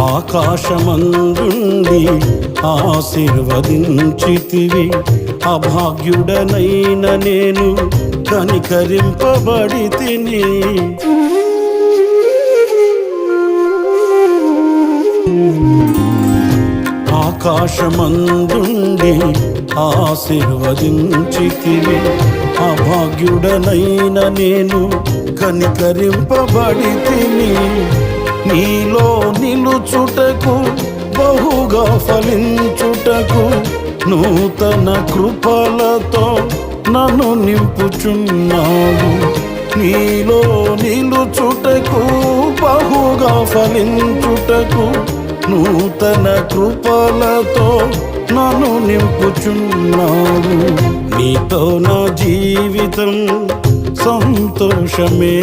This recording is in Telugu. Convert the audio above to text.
ఆకాశమందుండి ఆశీర్వదించితివి, అభాగ్యుడనైన నేను కనికరింపబడి తిని. ఆకాశమందుండి ఆశీర్వదించితివి, అభాగ్యుడనైన నేను కనికరింపబడి తిని. నీలో నిలుచుటకు బహుగా ఫలించుటకు నూతన కృపలతో నన్ను నింపుచున్నావు. నీలో నిలుచుటకు బహుగా ఫలించుటకు నూతన కృపలతో నన్ను నింపుచున్నావు. నీతో నా జీవితం సంతోషమే,